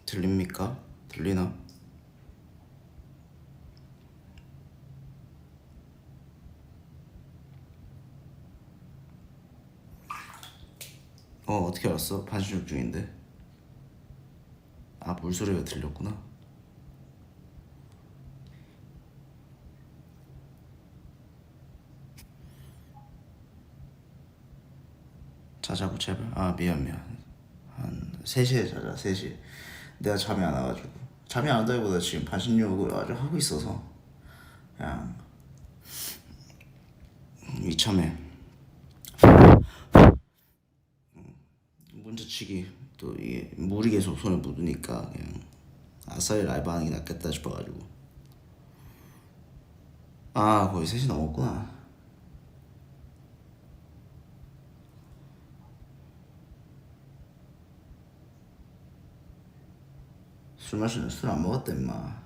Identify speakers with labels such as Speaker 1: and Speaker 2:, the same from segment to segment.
Speaker 1: 들립니까? 들리나? 어떻게 알았어? 반신욕 중인데. 아, 물소리가 들렸구나. 자자고 제발. 아, 미안. 한 3시에 자자. 3시. 내가 잠이 안 와가지고. 잠이 안 온다기보다 지금 반신욕을 아주 하고 있어서 그냥 이참에 문제치기, 또 이게 물이 계속 손에 묻으니까 그냥 아싸리 라이브 하는 게 낫겠다 싶어가지고. 아, 거의 3시 넘었구나. 술 마시는 술 안 먹었대 임마.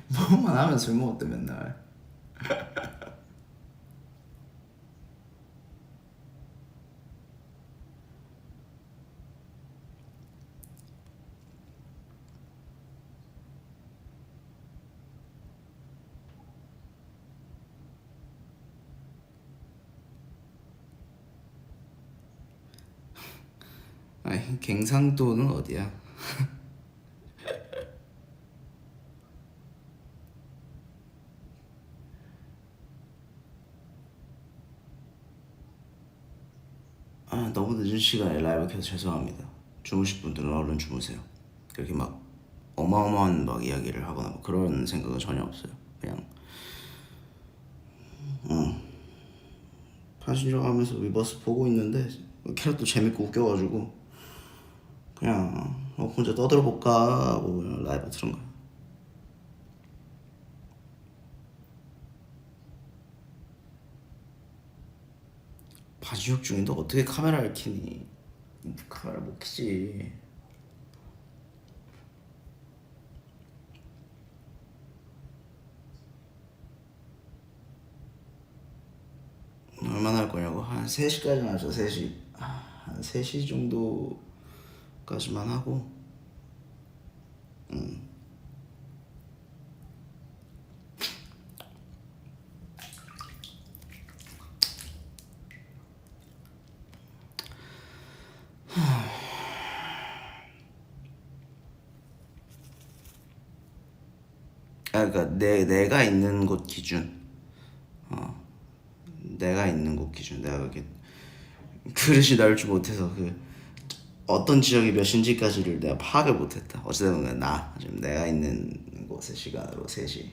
Speaker 1: 뭐만 하면 술 먹었대 맨날. 아니, 갱상도는 어디야? 아, 너무 늦은 시간에 라이브 켜서 죄송합니다. 주무실 분들은 얼른 주무세요. 그렇게 막 어마어마한 막 이야기를 하거나 뭐 그런 생각은 전혀 없어요. 그냥 파신적 하면서 위버스 보고 있는데 캐럿도 재밌고 웃겨가지고 그냥 혼자 떠들어볼까 하고 그냥 라이브 틀은 거야. 파신적 중인데 어떻게 카메라를 켜니? 카메라 못 켜지. 얼마나 할 거냐고? 한 3시까지는 하죠. 3시. 한 3시 정도까지만 하고. 그러니까 내가 있는 곳 기준. 내가 있는 곳 기준. 내가 그렇게 그릇이 나올 줄 못해서 그 어떤 지역이 몇인지까지를 내가 파악을 못했다. 어찌되면 그냥 지금 내가 있는 곳의 시간으로 3시.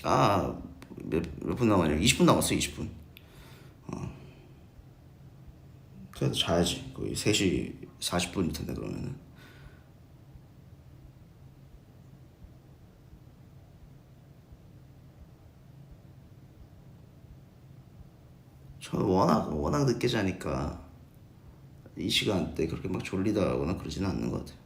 Speaker 1: 몇 분 남았냐? 20분 남았어. 20분. 그래도 자야지. 거의 3시 40분일 텐데 그러면은. 저는 워낙 늦게 자니까 이 시간대 그렇게 막 졸리다거나 그러지는 않는 것 같아요.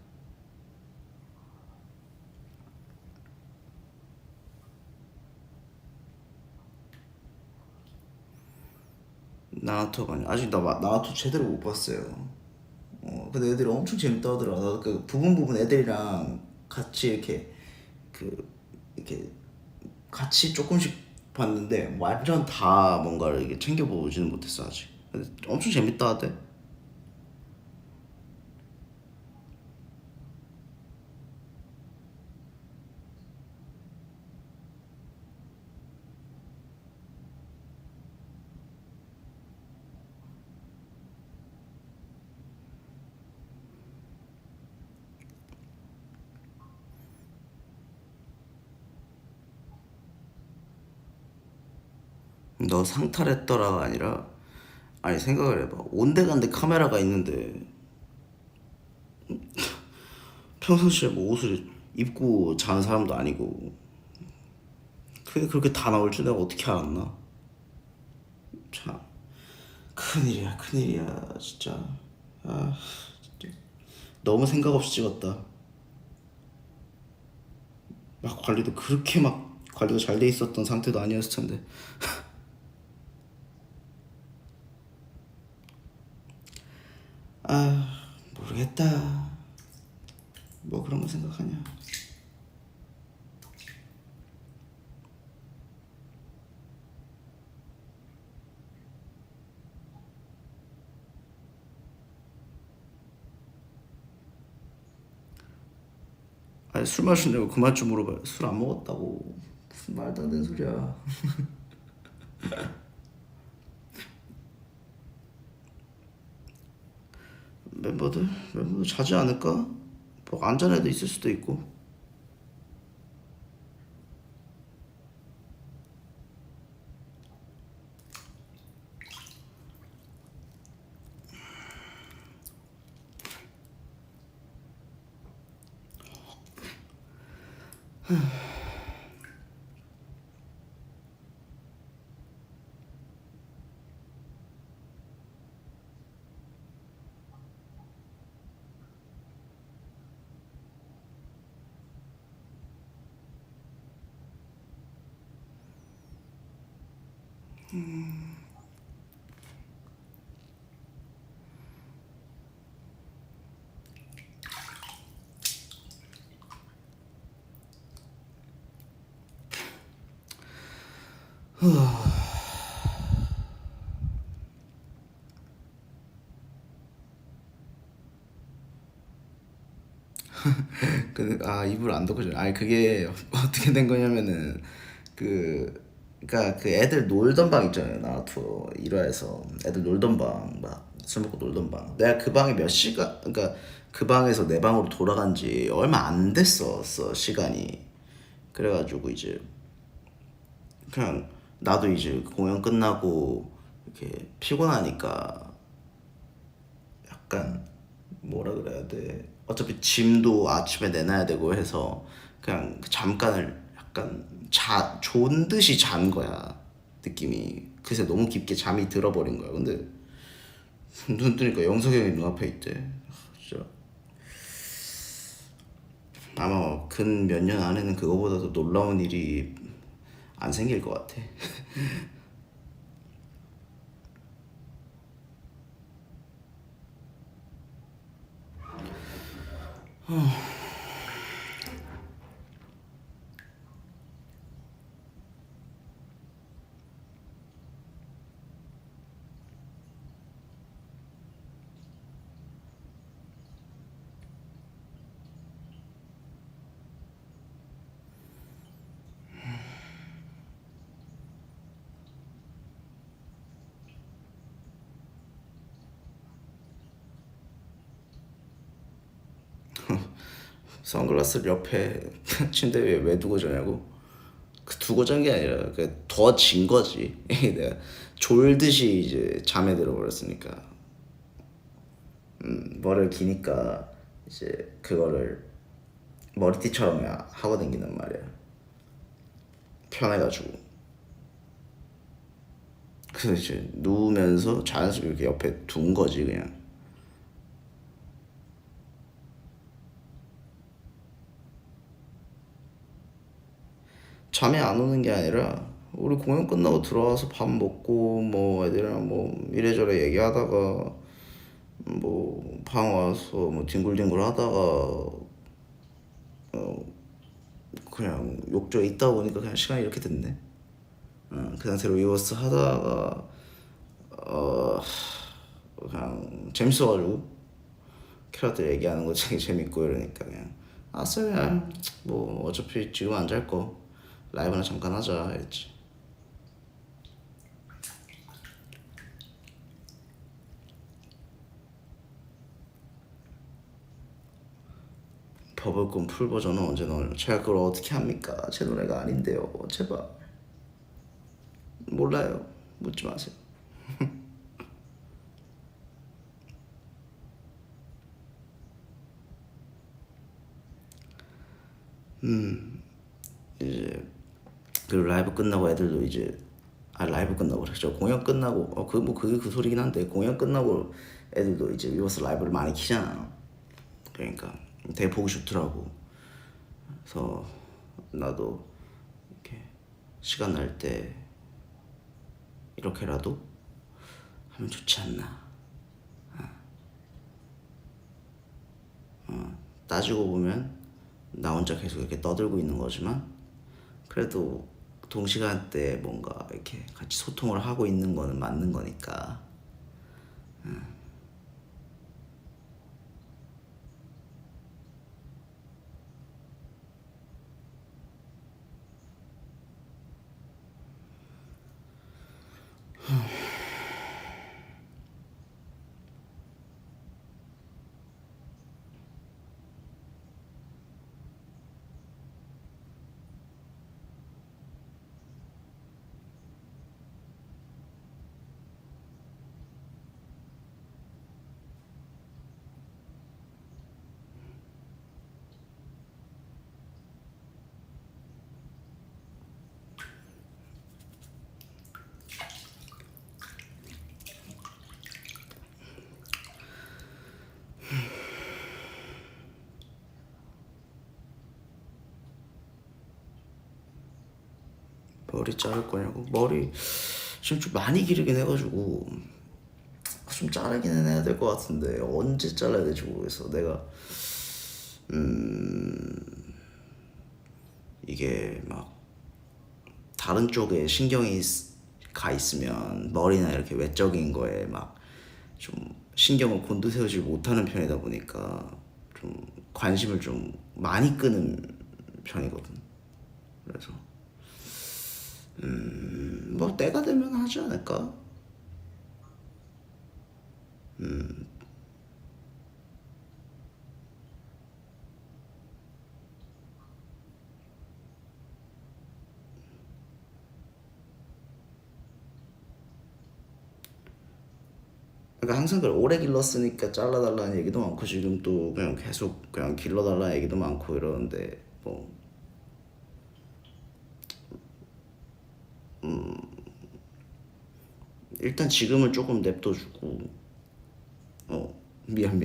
Speaker 1: 나루토가 아직 나루토 제대로 못 봤어요. 근데 애들이 엄청 재밌다 하더라. 나도 그 부분 애들이랑 같이 그 이렇게 같이 조금씩 봤는데 완전 다 뭔가를 이게 챙겨보지는 못했어 아직. 근데 엄청 재밌다 하대. 너 상탈했더라가 아니라, 아니 생각을 해봐. 온데간데 카메라가 있는데 평상시에 뭐 옷을 입고 자는 사람도 아니고 그게 그렇게 다 나올 줄 내가 어떻게 알았나. 참 큰일이야 진짜. 아, 진짜. 너무 생각 없이 찍었다. 막 관리도 그렇게 막 관리가 잘 돼 있었던 상태도 아니었을 텐데. 아, 모르겠다. 뭐 그런 거 생각하냐. 아니, 술 마신다고 그만 좀 물어봐요. 술 안 먹었다고. 무슨 말도 안 되는 소리야. 멤버들 자지 않을까? 뭐 안전 애도 있을 수도 있고. 입을 안 덮어줘. 아니, 그게 어떻게 된 거냐면은, 그, 그니까 그 애들 놀던 방 있잖아요. 나루토 1화에서. 애들 놀던 방, 막, 술 먹고 놀던 방. 내가 그 방에 몇 시간, 그니까 그 방에서 내 방으로 돌아간 지 얼마 안 됐었어, 시간이. 그래가지고 이제, 그냥, 나도 이제 공연 끝나고, 이렇게 피곤하니까, 약간 뭐라 그래야 돼. 어차피 짐도 아침에 내놔야 되고 해서 그냥 잠깐을 약간 존 듯이 잔 거야. 느낌이. 그래서 너무 깊게 잠이 들어버린 거야. 근데 눈 뜨니까 영석이 형이 눈앞에 있대. 진짜 아마 근 몇 년 안에는 그거보다 더 놀라운 일이 안 생길 것 같아. 선글라스를 옆에 침대 위에 왜 두고 자냐고? 그 두고 잔 게 아니라 그 더 진 거지. 내가 졸듯이 이제 잠에 들어버렸으니까. 머리를 기니까 이제 그거를 머리띠처럼 하고 다니는 말이야. 편해가지고. 그래서 이제 누우면서 자연스럽게 이렇게 옆에 둔 거지 그냥. 잠이 안 오는 게 아니라 우리 공연 끝나고 들어와서 밥 먹고 뭐 애들이랑 뭐 이래저래 얘기하다가 뭐 방 와서 뭐 뒹굴뒹굴 하다가 그냥 욕조에 있다 보니까 그냥 시간이 이렇게 됐네. 그 상태로 리버스 하다가 어 그냥 재밌어가지고 캐럿들 얘기하는 거 되게 재밌고 이러니까 그냥 아싸 그냥 뭐 어차피 지금 안 잘 거 라이브나 잠깐 하자 이랬지. 버블콘 풀 버전은 언제 나오냐? 제가 그걸 어떻게 합니까? 제 노래가 아닌데요. 제발. 몰라요. 묻지 마세요. 이제 그리고 라이브 끝나고 애들도 이제 라이브 끝나고 그랬죠. 공연 끝나고 그 뭐 그게 그 소리긴 한데 공연 끝나고 애들도 이제 위버스 라이브를 많이 키잖아. 그러니까 되게 보기 좋더라고. 그래서 나도 이렇게 시간 날 때 이렇게라도 하면 좋지 않나. 따지고 보면 나 혼자 계속 이렇게 떠들고 있는 거지만 그래도 동시간대에 뭔가 이렇게 같이 소통을 하고 있는 거는 맞는 거니까. 머리 자를 거냐고? 머리 지금 좀 많이 기르긴 해가지고 좀 자르기는 해야 될 것 같은데 언제 잘라야 될지 모르겠어. 내가 이게 막 다른 쪽에 신경이 가 있으면 머리나 이렇게 외적인 거에 막 좀 신경을 곤두세우지 못하는 편이다 보니까 좀 관심을 좀 많이 끄는 편이거든. 그래서 뭐 때가 되면 하지 않을까? 그러니까 항상 그래. 오래 길렀으니까 잘라달라는 얘기도 많고 지금 또 그냥 계속 그냥 길러달라는 얘기도 많고 이러는데 뭐 일단 지금은 조금 냅둬주고. 미안.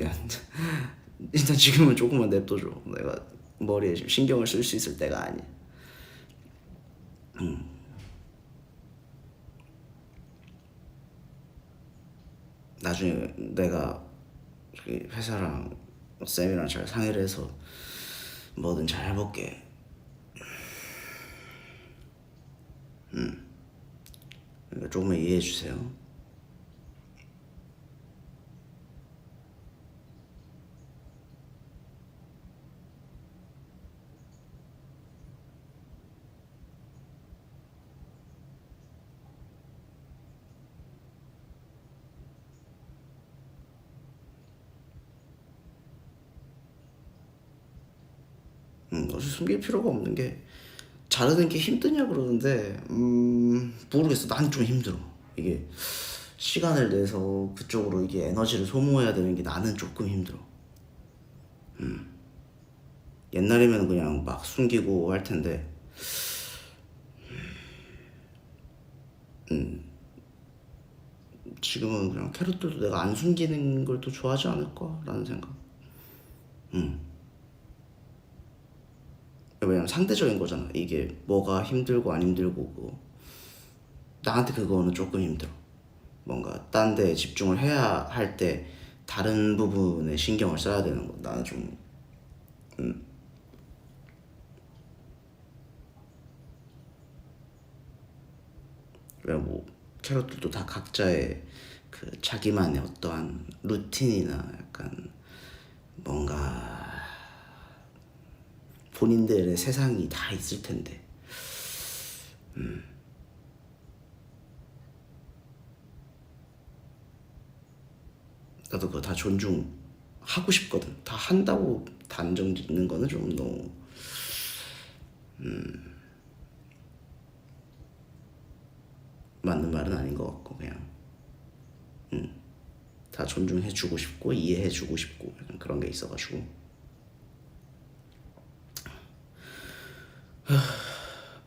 Speaker 1: 일단 지금은 조금만 냅둬줘. 내가 머리에 지금 신경을 쓸 수 있을 때가 아니야. 나중에 내가 저기 회사랑 쌤이랑 잘 상의를 해서 뭐든 잘 해볼게. 그러니까 조금만 이해해 주세요. 어차피 숨길 필요가 없는 게 자르는 게 힘드냐 그러는데 모르겠어. 나는 좀 힘들어. 이게 시간을 내서 그쪽으로 이게 에너지를 소모해야 되는 게 나는 조금 힘들어. 옛날이면 그냥 막 숨기고 할 텐데 지금은 그냥 캐럿들도 내가 안 숨기는 걸 또 좋아하지 않을까라는 생각. 왜냐면 상대적인 거잖아. 이게 뭐가 힘들고 안 힘들고 그거. 나한테 그거는 조금 힘들어. 뭔가 딴 데 집중을 해야 할 때 다른 부분에 신경을 써야 되는 거. 나는 좀 왜 뭐 캐럿들도 다 각자의 그 자기만의 어떠한 루틴이나 약간 뭔가 본인들의 세상이 다 있을 텐데 나도 그거 다 존중하고 싶거든. 다 한다고 단정 짓는 거는 좀 너무 맞는 말은 아닌 것 같고 그냥 다 존중해주고 싶고 이해해주고 싶고 약간 그런 게 있어가지고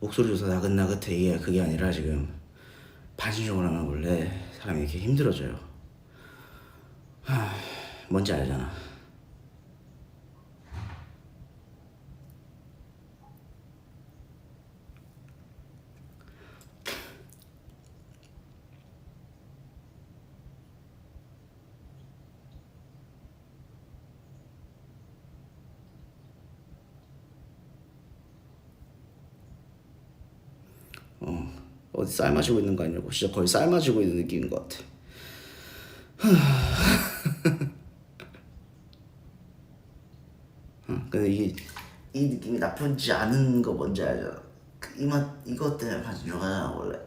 Speaker 1: 목소리 조사 나긋나긋해. 이게 그게 아니라 지금 반신욕을 하면 원래 사람이 이렇게 힘들어져요. 뭔지 알잖아. 어디 삶아지고 있는 거 아니고 진짜 거의 삶아지고 있는 느낌인 것 같아. 근데 이 느낌이 나쁘지 않은 거 뭔지 알죠? 이 맛 이것 때문에 반지 좋아하잖아 원래.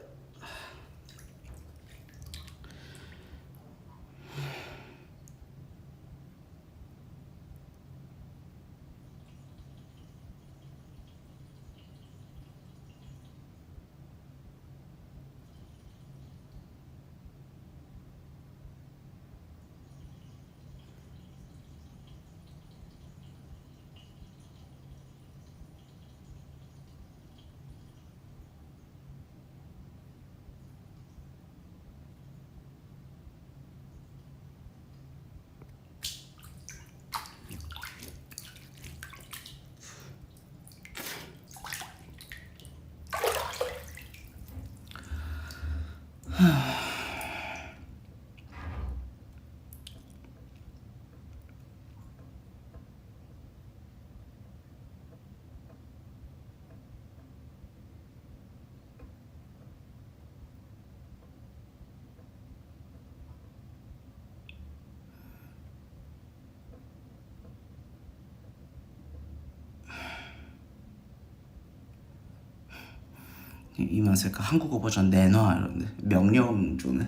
Speaker 1: 이 맛에 그 한국어 버전 내놔 이런데 명령 주네.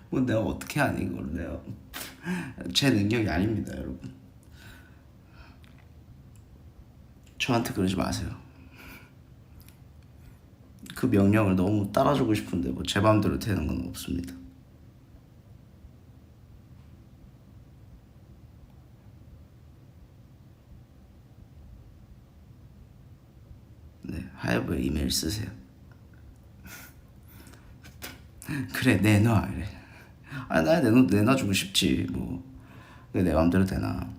Speaker 1: 뭐 내가 어떻게 하니 이걸 내가 제 능력이 아닙니다 여러분. 저한테 그러지 마세요. 그 명령을 너무 따라주고 싶은데 뭐 제 마음대로 되는 건 없습니다. 네, 하여부에 이메일 쓰세요. 그래 내놔 이래. 아 나 내놔주고 싶지 뭐. 그게 내 마음대로 되나.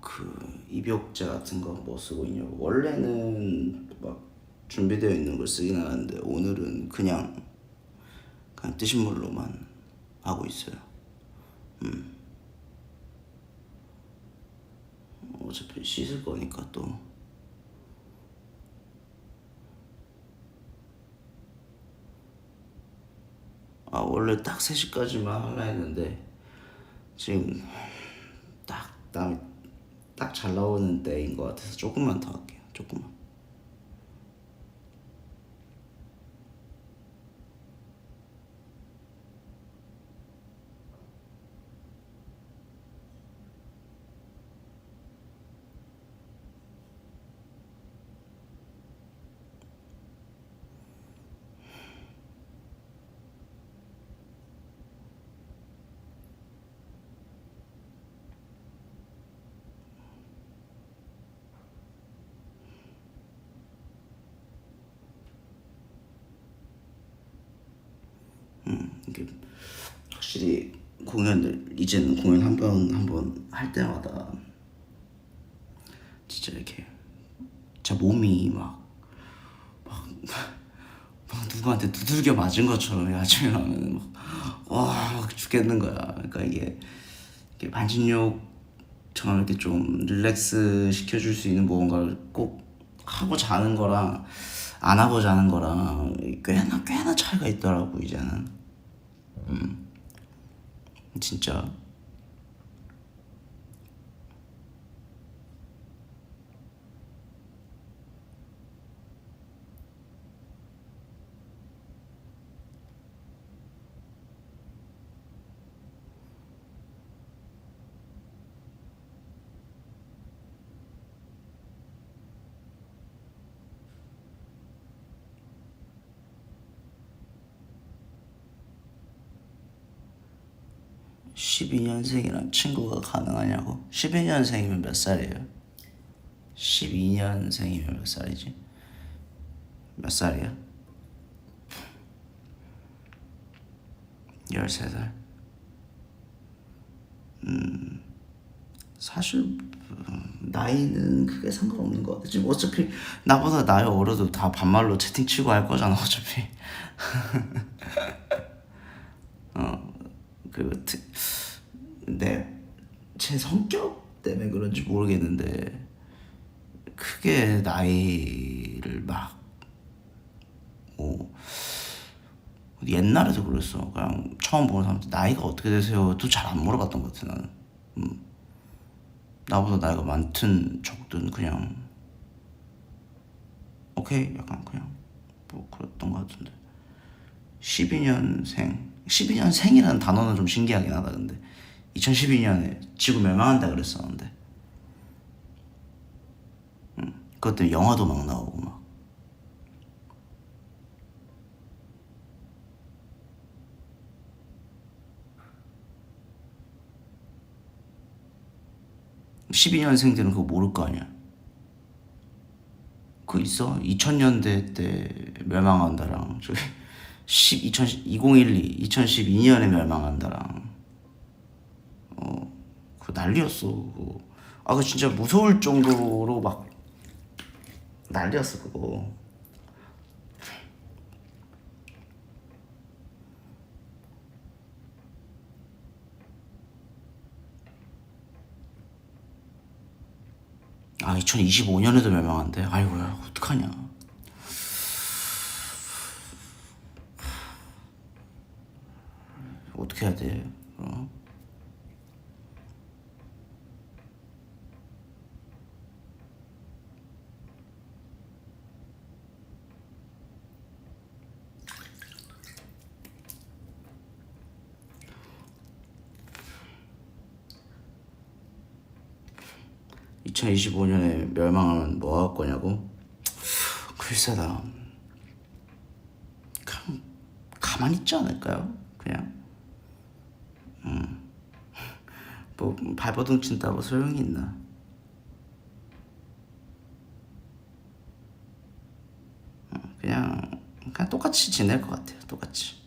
Speaker 1: 그 입욕제 같은 거 뭐 쓰고 있냐고. 원래는 막 준비되어 있는 걸 쓰긴 하는데 오늘은 그냥 뜨신 물로만 하고 있어요. 어차피 씻을 거니까 또. 원래 딱 3시까지만 하려 했는데 지금 딱 땀이 딱 잘 나오는 때인 것 같아서 조금만 더 할게요. 조금만. 이게 확실히 공연을 이제는 공연 한 번 할 때마다 진짜 이렇게 제 몸이 막 누구한테 두들겨 맞은 것처럼 아침에 나면 막 죽겠는 거야. 그러니까 이게 반신욕처럼 이렇게 좀 릴렉스 시켜줄 수 있는 무언가를 꼭 하고 자는 거랑 안 하고 자는 거랑 꽤나 차이가 있더라고 이제는. 진짜. 12년생이랑 친구가 가능하냐고? 12년생이면 몇 살이에요? 12년생이면 몇 살이지? 몇 살이야? 13살? 사실 나이는 크게 상관없는 것 같아. 지금 어차피 나보다 나이 어려도 다 반말로 채팅 치고 할 거잖아 어차피. 그리고 제 성격 때문에 그런지 모르겠는데 크게 나이를 막 뭐 옛날에도 그랬어. 그냥 처음 보는 사람한테 나이가 어떻게 되세요? 또 잘 안 물어봤던 것 같아 나는. 나보다 나이가 많든 적든 그냥 오케이 약간 그냥 뭐 그랬던 것 같은데. 12년생이라는 단어는 좀 신기하긴 하다. 근데 2012년에 지구 멸망한다 그랬었는데 그것 때문에 영화도 막 나오고 막. 십이 년생들은 그거 모를 거 아니야. 그거 있어? 2000년대 때 멸망한다랑 저기 2012 2012년에 멸망한다랑 그거 난리였어 그거. 아 그거 진짜 무서울 정도로 막 난리였어 그거. 아 2025년에도 멸망한대. 아이고야 어떡하냐. 어떻게 해야 돼. 2025년에 멸망하면 뭐 할 거냐고? 글쎄다. 그냥 가만히 있지 않을까요? 그냥 뭐 발버둥 친다고 소용이 있나? 그냥 똑같이 지낼 것 같아요. 똑같이.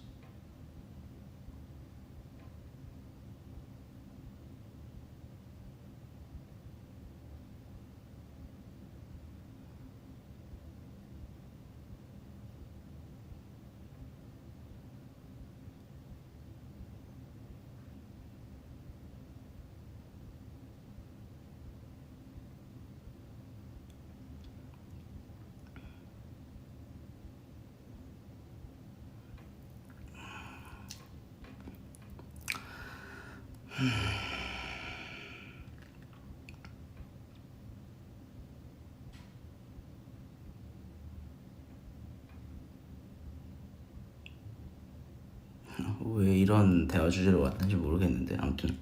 Speaker 1: 왜 이런 대화 주제로 왔는지 모르겠는데 아무튼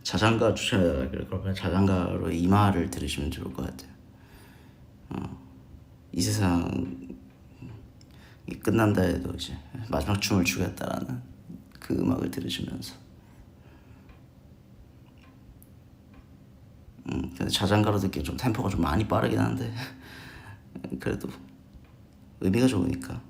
Speaker 1: 자장가 추천해달라. 자장가로 이 말을 들으시면 좋을 것 같아요. 이 세상이 끝난다 해도 이제 마지막 춤을 추겠다라는 그 음악을 들으시면서 근데 자장가로 듣기엔 좀 템포가 좀 많이 빠르긴 한데 그래도 의미가 좋으니까.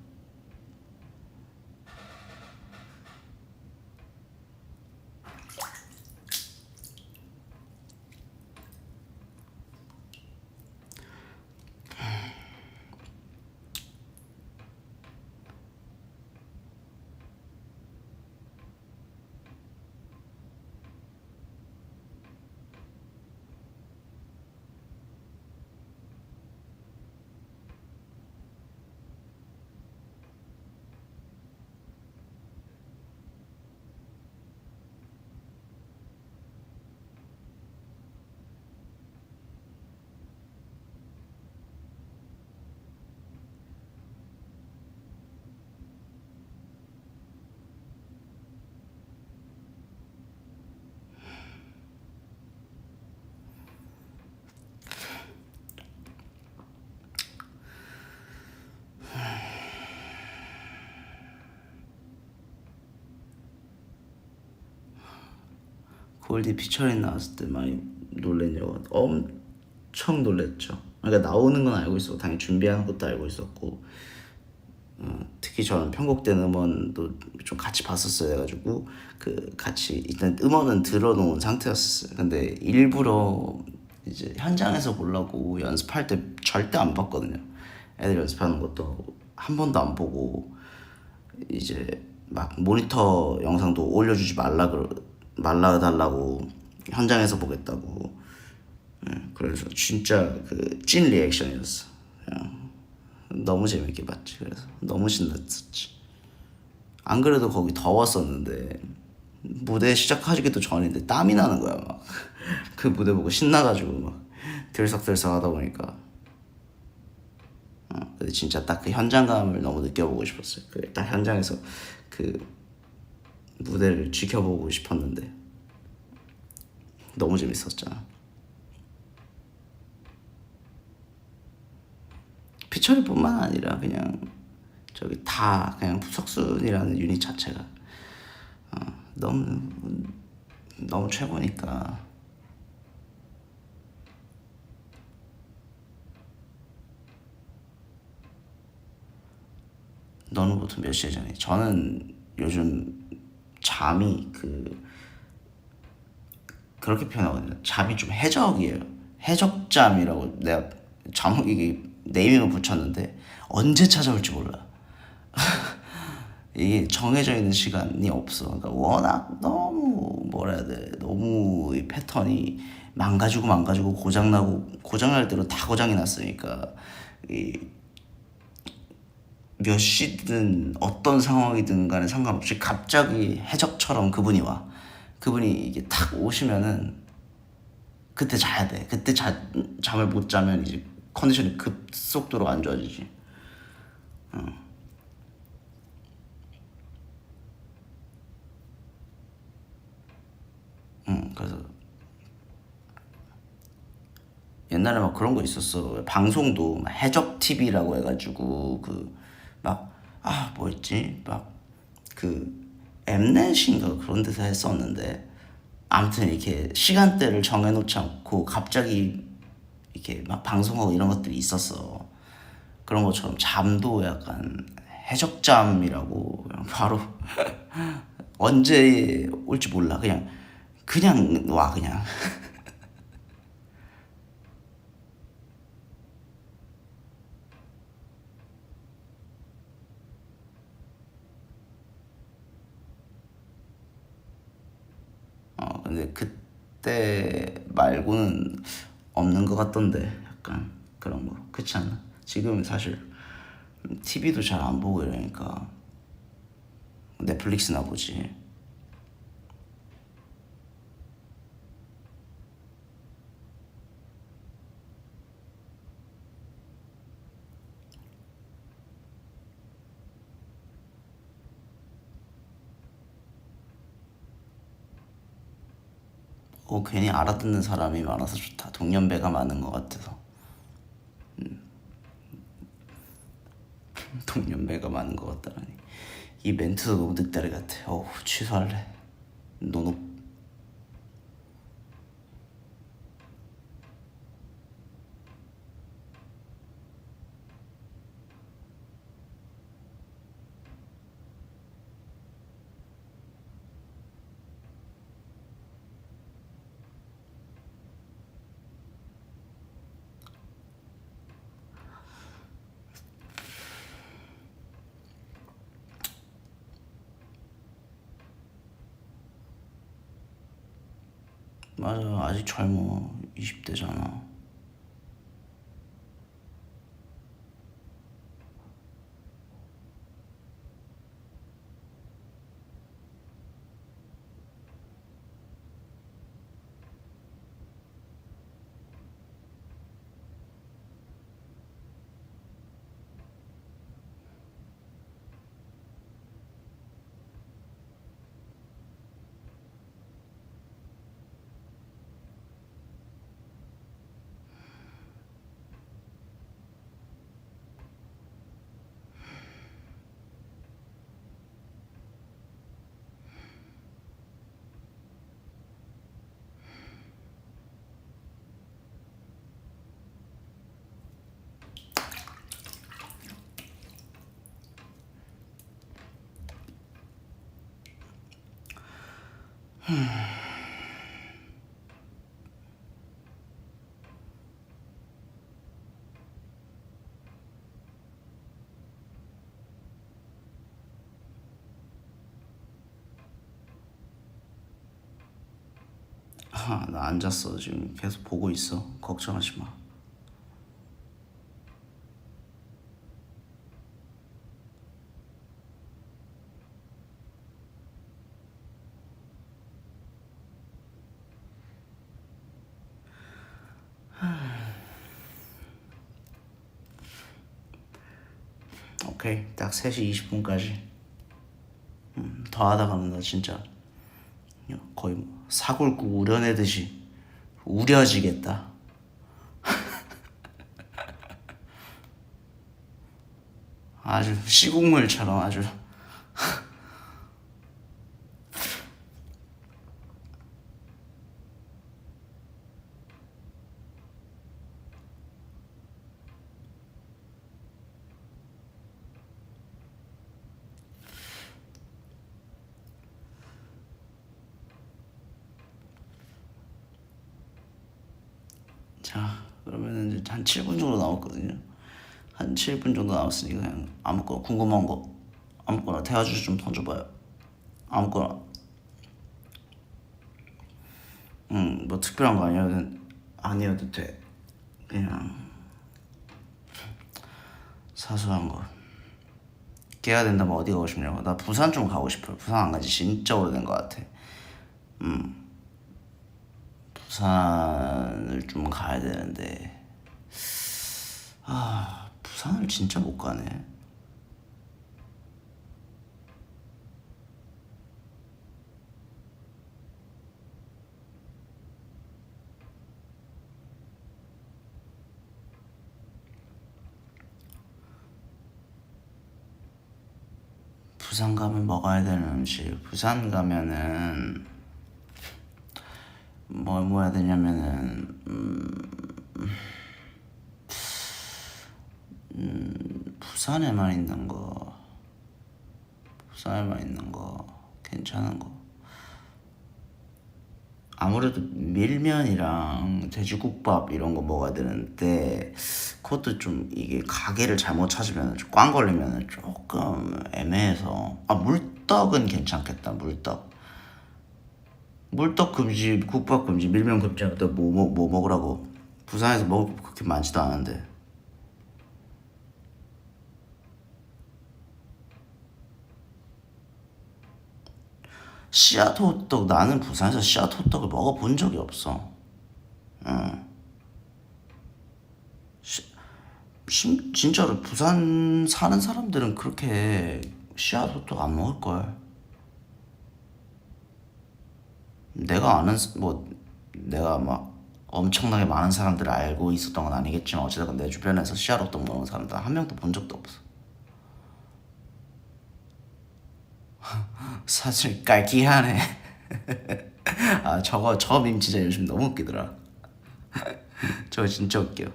Speaker 1: 골디 피처링 나왔을 때 많이 놀랬냐고. 엄청 놀랬죠. 그러니까 나오는 건 알고 있었고 당연히 준비하는 것도 알고 있었고, 특히 저는 편곡된 음원도 좀 같이 봤었어요. 해가지고 그 같이 일단 음원은 들어놓은 상태였어요. 근데 일부러 이제 현장에서 보려고 연습할 때 절대 안 봤거든요. 애들 연습하는 것도 한 번도 안 보고 이제 막 모니터 영상도 올려주지 말라 달라고 현장에서 보겠다고. 그래서 진짜 그 찐 리액션이었어. 그냥 너무 재밌게 봤지. 그래서 너무 신났었지. 안 그래도 거기 더웠었는데 무대 시작하기도 전인데 땀이 나는 거야 막. 그 무대 보고 신나가지고 막 들썩들썩 하다 보니까. 근데 진짜 딱 그 현장감을 너무 느껴보고 싶었어요. 그 딱 현장에서 그 무대를 지켜보고 싶었는데 너무 재밌었잖아. 피처리뿐만 아니라 그냥 저기 다 그냥 석순이라는 유닛 자체가 너무 너무 최고니까. 너는 보통 몇 시에 자니? 저는 요즘 잠이 그렇게 표현하거든요. 잠이 좀 해적이에요. 해적잠이라고 내가 이게 네이밍을 붙였는데 언제 찾아올지 몰라. 이게 정해져 있는 시간이 없어. 그러니까 워낙 너무 뭐라 해야 돼. 너무 이 패턴이 망가지고 고장날 대로 다 고장이 났으니까 이 몇 시든 어떤 상황이든 간에 상관없이 갑자기 해적처럼 그분이 와. 그분이 이게 탁 오시면은 그때 자야 돼. 그때 잠을 못 자면 이제 컨디션이 급속도로 안 좋아지지. 그래서 옛날에 막 그런 거 있었어. 방송도 막 해적 TV라고 해가지고 그 막 뭐였지? 막 그 엠넷인가 그런 데서 했었는데, 아무튼 이렇게 시간대를 정해놓지 않고 갑자기 이렇게 막 방송하고 이런 것들이 있었어. 그런 것처럼 잠도 약간 해적잠이라고 그냥 바로 언제 올지 몰라. 그냥 와 그냥. 근데 그때 말고는 없는 것 같던데. 약간 그런 거 그렇지 않나? 지금 사실 TV도 잘 안 보고 이러니까 넷플릭스나 보지. 괜히 알아듣는 사람이 많아서 좋다. 동년배가 많은 것 같아서. 동년배가 많은 것 같다라니. 이 멘트도 너무 늑다리 같아. 취소할래. 노노. 맞아, 아직 젊어. 20대잖아. 나 안 잤어. 지금 계속 보고 있어. 걱정하지 마. 오케이, 딱 3시 20분까지. 더 하다가는 나 진짜 거의 뭐 사골국 우려내듯이 우려지겠다. 아주 시국물처럼 아주. 자, 그러면은 이제 한 7분 정도 남았거든요. 한 7분 정도 남았으니까 그냥 아무거나 궁금한 거 아무거나 대화주제 좀 던져봐요. 아무거나. 뭐 특별한 거 아니어도 돼. 그냥 사소한 거. 깨야 된다면 어디 가고 싶냐고. 나 부산 좀 가고 싶어요. 부산 안 간지 진짜 오래된 것 같아. 부산을 좀 가야 되는데 부산을 진짜 못 가네. 부산 가면 먹어야 되는 음식. 부산 가면은 뭘 먹어야 되냐면은 부산에만 있는 거. 부산에만 있는 거 괜찮은 거. 아무래도 밀면이랑 돼지국밥 이런 거 먹어야 되는데 그것도 좀 이게 가게를 잘못 찾으면 꽝 걸리면 조금 애매해서. 물떡은 괜찮겠다. 물떡 금지, 국밥 금지, 밀면 금지. 뭐 먹으라고. 부산에서 먹을 게 그렇게 많지도 않은데. 씨앗 호떡. 나는 부산에서 씨앗 호떡을 먹어본 적이 없어. 진짜로 부산 사는 사람들은 그렇게 씨앗 호떡 안 먹을걸. 내가 아는 뭐 내가 막 엄청나게 많은 사람들을 알고 있었던 건 아니겠지만 어쨌든 내 주변에서 씨앗 호떡 먹는 사람들 한 명도 본 적도 없어. 사실 깔기하네. 저거 밈 진짜 요즘 너무 웃기더라. 저거 진짜 웃겨.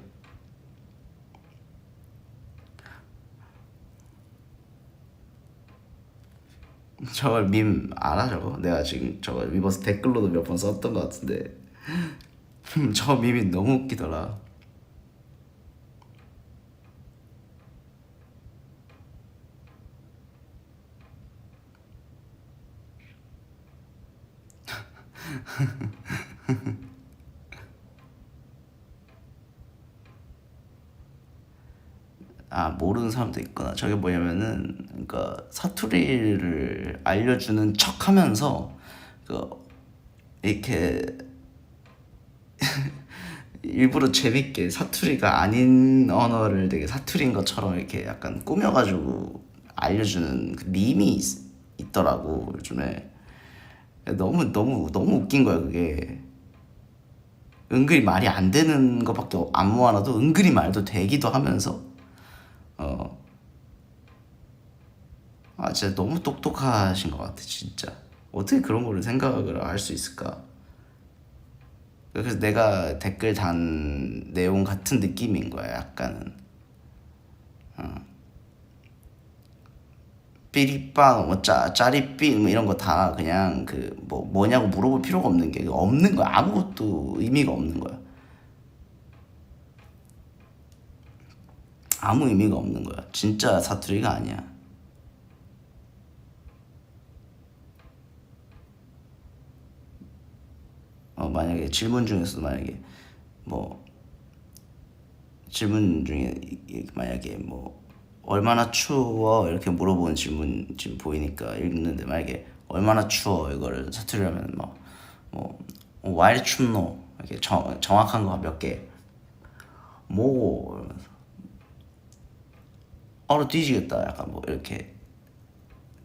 Speaker 1: 저걸 밈 알아? 저거 내가 지금 저거 위버스 댓글로도 몇 번 썼던 것 같은데. 저 밈이 너무 웃기더라. 모르는 사람도 있구나. 저게 뭐냐면은 그러니까 사투리를 알려주는 척하면서 그 이렇게 일부러 재밌게 사투리가 아닌 언어를 되게 사투리인 것처럼 이렇게 약간 꾸며가지고 알려주는 그 밈이 있더라고 요즘에. 너무 너무 너무 웃긴 거야 그게. 은근히 말이 안 되는 것밖에 안 모아놔도 은근히 말도 되기도 하면서. 어, 진짜 너무 똑똑하신 것 같아 진짜. 어떻게 그런 거를 생각을 할 수 있을까. 그래서 내가 댓글 단 내용 같은 느낌인 거야 약간은. 삐리빵 뭐 짜리삐 뭐 이런 거 다 그냥 그 뭐냐고 물어볼 필요가 없는 게 없는 거야. 아무것도 의미가 없는 거야. 아무 의미가 없는 거야. 진짜 사투리가 아니야. 만약에 질문 중에서 만약에 뭐 질문 중에 만약에 뭐 얼마나 추워 이렇게 물어보는 질문 지금 보이니까 읽는데 만약에 얼마나 추워 이거를 사투리라면 뭐 why 이리 춥노 이렇게 정확한 거 몇 개. 뭐 이러면서 얼어 뒤지겠다 약간 뭐 이렇게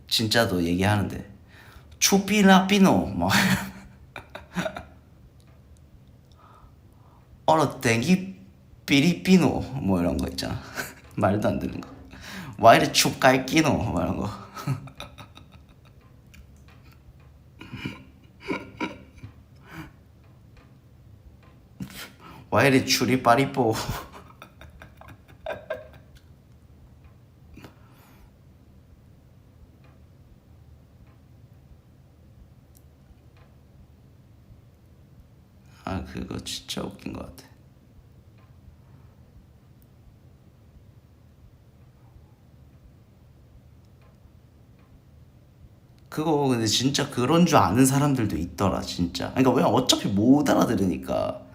Speaker 1: 진짜도 얘기하는데 추피나 피노 뭐 얼어 땡기 삐리삐노 뭐 이런 거 있잖아. 말도 안 되는 거. 와 이리 춥까이끼노 뭐 이런 거. 와 이리 추리 빠리뽀. 아 그거 진짜 웃긴 것 같아. 그거 근데 진짜 그런 줄 아는 사람들도 있더라 진짜. 그러니까 왜 어차피 못 알아들으니까.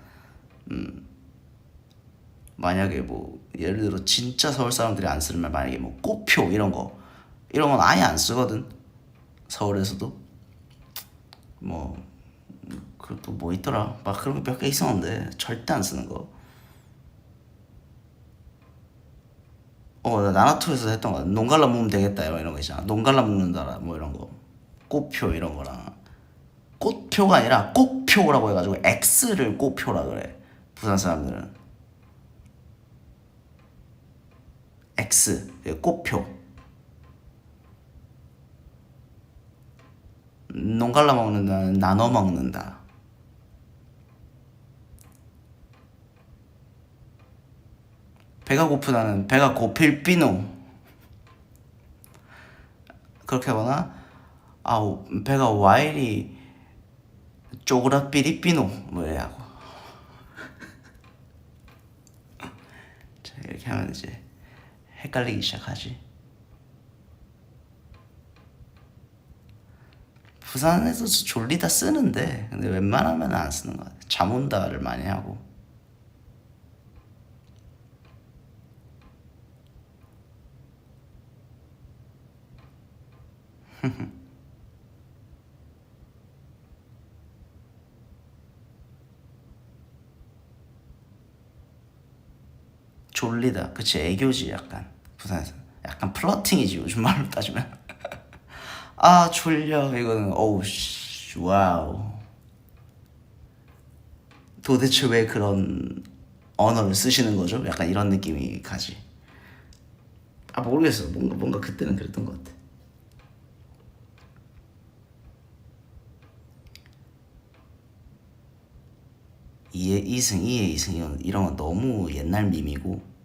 Speaker 1: 만약에 뭐 예를 들어 진짜 서울 사람들이 안 쓰는 말 만약에 뭐 꽃표 이런 건 아예 안 쓰거든. 서울에서도 뭐 그것도 뭐 있더라 막 그런 거 몇 개 있었는데 절대 안 쓰는 거. 나 나나투에서 했던 거 농갈라 먹으면 되겠다 이런 거 있잖아. 농갈라 먹는다라 뭐 이런 거. 꽃표 이런 거랑 꽃표가 아니라 꽃표라고 해가지고 X를 꽃표라 그래. 부산 사람들은 X 꽃표. 농갈라 먹는다는 나눠 먹는다. 배가 고프다는 배가 고필 삐노 그렇게 하거나 배가 와이리 쪼그라 삐리 삐노 뭐 이래 하고. 자, 이렇게 하면 이제 헷갈리기 시작하지. 부산에서 졸리다 쓰는데 근데 웬만하면 안 쓰는 것 같아. 잠 온다를 많이 하고. 졸리다 그치 애교지 약간 부산에서. 약간 플러팅이지 요즘 말로 따지면. 아 졸려 이거는 어우 씨 와우. 도대체 왜 그런 언어를 쓰시는 거죠? 약간 이런 느낌이 가지. 모르겠어. 뭔가 그때는 그랬던 것 같아. 이해 이승 이런 건 너무 옛날 밈이고.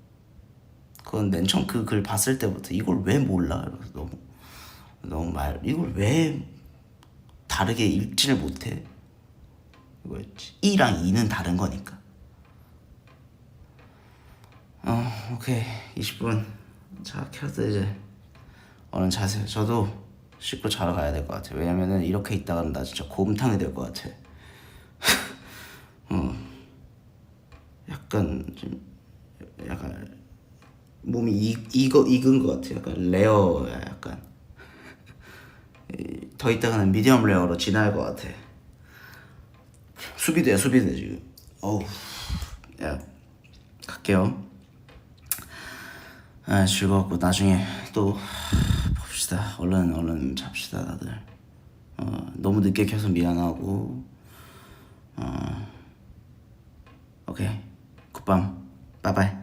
Speaker 1: 그건 맨 처음 그 글 봤을 때부터 이걸 왜 몰라? 이러면서 너무 이걸 왜 다르게 읽지를 못해? 이거였지. 이랑 이는 다른 거니까. 오케이 20분. 자 켜서 이제 얼른 자세요. 저도 씻고 자러 가야 될 것 같아. 왜냐면은 이렇게 있다가는 나 진짜 곰탕이 될 것 같아. 약간 몸이 익은 것 같아. 약간 레어야 약간. 더 있다가는 미디엄 레어로 진화할 것 같아. 수비대 지금. 어우 야 갈게요. 즐거웠고 나중에 또 봅시다. 얼른 잡시다 다들. 너무 늦게 켜서 미안하고. 오케이 굿밤 빠이빠이.